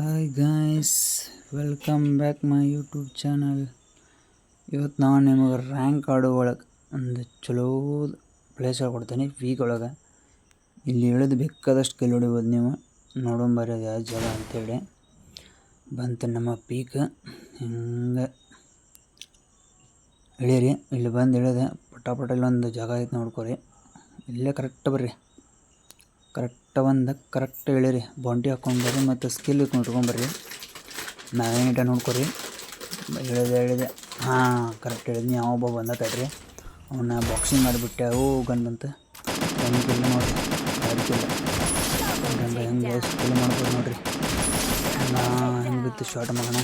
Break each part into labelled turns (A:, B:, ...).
A: Hi guys, welcome back my YouTube channel. ಇವತ್ತು ನಾನು ನಿಮಗೆ ರ್ಯಾಂಕ್ ಆಡೋ ಒಳಗೆ ಒಂದು ಚಲೋ ಪ್ಲೇಸ್ ಕೊಡ್ತೀನಿ. ವೀಕ್ ಒಳಗೆ ಇಲ್ಲಿ ಇಳಿದು ಬೇಕಾದಷ್ಟು ಕಿಲ್ ಹೊಡಿಬೋದು. ನೀವು ನೋಡೋಂಬರಿ ಅದು ಯಾವ ಜಾಗ ಅಂತೇಳಿ ಬಂತು ನಮ್ಮ ಪೀಕ್. ಹಿಂಗೆ ಇಳೀರಿ, ಇಲ್ಲಿ ಬಂದು ಇಳಿದೆ ಪಟ ಇಲ್ಲೊಂದು ಜಾಗ ಐತೆ ನೋಡ್ಕೊರಿ. ಇಲ್ಲೇ ಕರೆಕ್ಟ್ ಬರ್ರಿ, ಕರೆಕ್ಟ್ ಇಳಿರಿ, ಬೌಂಟಿ ಹಾಕ್ಕೊಂಡು ಬರ್ರಿ ಮತ್ತು ಸ್ಕಿಲ್ ಇಟ್ಕೊಂಡ್ಬರ್ರಿ. ನಾವೇನಿಟ ನೋಡ್ಕೊರಿ. ಇಳಿದೆ ಕರೆಕ್ಟ್ ಹೇಳಿದ್ನಿ. ಯಾವೊಬ್ಬ ಬಂದ ತಡ್ರಿ, ಅವನ್ನ ಬಾಕ್ಸಿಂಗ್ ಮಾಡಿಬಿಟ್ಟೆ. ಗನ್ ಬಂತು. ಹೆಂಗಿಲ್ಲ ನೋಡಿರಿ, ಅದಕ್ಕಿಲ್ಲ ಹೆಂಗೆ ಸ್ಕಿಲ್ ಮಾಡ್ಬೋದು ನೋಡಿರಿ. ಹೆಂಗೆ ಬಿತ್ತು ಶಾರ್ಟ್ ಮಗನ.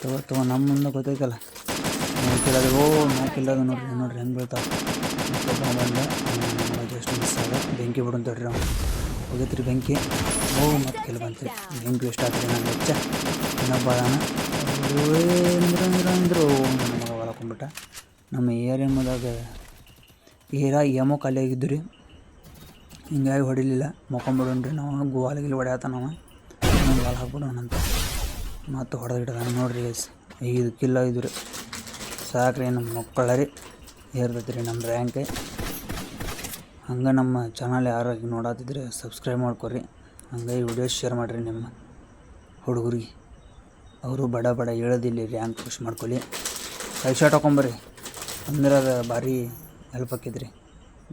A: ತಗೋ ನಮ್ಮ ಮುಂದೆ ಗೊತ್ತೈತಲ್ಲ. ನಾಲ್ಕಿಲ್ಲದು ನೋಡ್ರಿ ಹೆಂಗೆ ಬೀಳ್ತಾವೆ. ಬಂದ ಜಸ್ಟ್ ಮಿಸ್ ಆಗ ಬೆಂಕಿ ಬಿಡು ಅಂತ ಹೇಳ್ರಿ. ಅವ್ನು ಹೋಗೈತ್ರಿ ಬೆಂಕಿ. ಮತ್ತೆ ಕೆಲ ಬಂತು. ಬೆಂಕಿ ಇಷ್ಟ ಆಗ್ತದೆ ನಾನು ಹೆಚ್ಚ. ಇನ್ನೊಬ್ಬ ಅದಾನ ಅಂದರು ನನ್ನ ಮಗ ಹೊಲಕೊಂಡ್ಬಿಟ್ಟ. ನಮ್ಮ ಏರಿಯಾದಾಗ ಎಮೋ ಖಾಲಿ ಆಗಿದ್ದು ರೀ. ಹಿಂಗಾಗಿ ಹೊಡಿಲಿಲ್ಲ. ಮೊಕೊಂಬಿಡೋಣ್ರಿ ನಾವು. ಗೋವಾಲಿಗಿಲ್ಲಿ ಹೊಡ್ಯಾತ ನಾವು ವಾಲ್ ಹಾಕ್ಬಿಡೋಣಂತ ಮತ್ತು ಹೊಡೆದಿಡ್ದಾನ ನೋಡ್ರಿ. 5 ಕಿಲ್ ಆಗಿದ್ದು ರೀ. ಸಾಕ್ರಿ, ನಮ್ಮ ಮಕ್ಕಳ ರೀ ಏರ್ತೈತಿ ರೀ ನಮ್ಮ ರ್ಯಾಂಕ್. ಹಂಗೆ ನಮ್ಮ ಚಾನಲ್ ಯಾರು ನೋಡತ್ತಿದ್ರೆ ಸಬ್ಸ್ಕ್ರೈಬ್ ಮಾಡ್ಕೊರಿ. ಹಂಗೆ ವಿಡಿಯೋ ಶೇರ್ ಮಾಡಿರಿ ನಿಮ್ಮ ಹುಡುಗರಿಗೆ. ಅವರು ಬಡ ಹೇಳೋದಿಲ್ಲ ರ್ಯಾಂಕ್ ಪುಷ್ ಮಾಡ್ಕೊಳ್ಳಿ. 5 ಶಾಟ್ ಹಾಕೊಂಬರ್ರಿ ಅಂದ್ರೆ ಅದು ಭಾರಿ ಹೆಲ್ಪ್ ಆಕೈತ್ರಿ.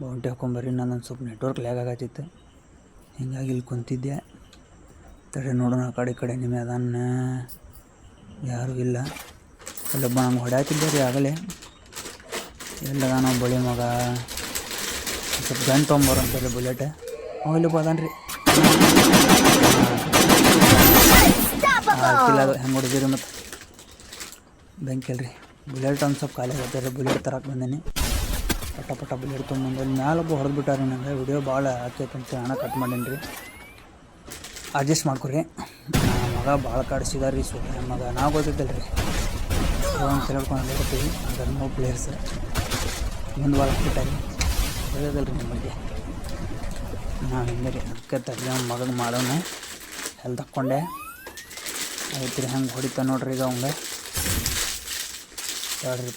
A: ಬೌಂಟಿ ಹಾಕೊಂಬರ್ರಿ. ನಾನೊಂದು ಸ್ವಲ್ಪ ನೆಟ್ವರ್ಕ್ ಲ್ಯಾಗ್ ಆಗತ್ತಿತ್ತು, ಹಿಂಗಾಗಿ ಇಲ್ಲಿ ಕುಂತಿದ್ದೆ. ತಡೆ ನೋಡೋಣ ಆ ಕಡೆ ನಿಮ್ಮ ಅದನ್ನ ಯಾರೂ ಇಲ್ಲ. ಅಲ್ಲೊಬ್ಬ ನಂಗೆ ಹೊಡ್ಯಾತಿದ್ದೆ ರೀ ಆಗಲೇ. ಎಲ್ಲದ ನಾವು ಬಳಿ ಮಗ ಸ್ವಲ್ಪ ಗನ್ ತೊಗೊಂಬರು ಅಂತೇಳಿ ಬುಲೆಟ್. ಇಲ್ಲಪ್ಪ ಅದಾನ್ರಿ. ಕಿಲ್ಲದು ಹೆಂಗೆ ಹೊಡೆದಿರಿ ಮತ್ತು ಬೆಂಕಿ ಅಲ್ರಿ. ಬುಲೆಟ್ ಒಂದು ಸ್ವಲ್ಪ ಖಾಲಿ ಆಗತ್ತೆ ರೀ. ಬುಲೆಟ್ ತರಕ್ಕೆ ಬಂದೀನಿ. ಪಟ ಬುಲೆಟ್ ತೊಗೊಂಬಂದು ಅಲ್ಲಿ ಮ್ಯಾಲೊಬ್ಬ ಹೊಡೆದ್ಬಿಟ್ಟಾರಿ. ನಂಗೆ ವಿಡಿಯೋ ಭಾಳ ಆಗ್ತೈತೆ ಅಂತ ಹಣ ಕಟ್ ಮಾಡೀನಿ ರೀ. ಅಡ್ಜಸ್ಟ್ ಮಾಡ್ಕೊರಿ. ಮಗ ಭಾಳ ಕಾಡಿಸಿದಾರೆ ರೀ. ಮಗ ನಾವು ಗೊತ್ತಿದ್ದಲ್ಲ ರೀ. ಒಂದು ತಿಳ್ಕೊಂಡು ಹೋಗ್ತೀವಿ. ಅದರ ನೋ ಪ್ಲೇಯರ್ಸ್ ಮುಂದೆ ಭಾಳ ಹಾಕ್ಬಿಟ್ಟಾರಿ. ಒಳ್ಳೆಯದಲ್ಲ ರೀ ನಿಮಗೆ. ನಾವು ಹಿಂಗೆ ರೀ ಅದಕ್ಕೆ ತಡ್ರಿ ಅವ್ನ ಮಗಗೆ ಮಾಡೋಣ. ಹೆಲ್ತ್ ಹಾಕ್ಕೊಂಡೆ ಆಯ್ತು ರೀ. ಹೆಂಗೆ ಹೊಡಿತಾ ನೋಡ್ರಿ ಈಗ ಅವಂಗೆ.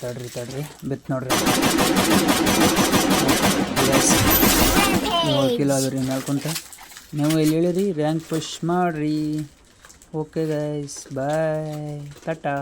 A: ತಡ್ರಿ ಬಿತ್ತು ನೋಡ್ರಿ. 7 ಕಿಲೋ ಅದು ರೀ ಮೇಲೆ ಕುಂತ. ನೀವು ಇಲ್ಲಿ ಹೇಳಿರಿ ರ್ಯಾಂಕ್ ಪುಷ್ ಮಾಡಿರಿ. ಓಕೆ ಗೈಸ್, ಬಾಯ್, ಟಾಟಾ.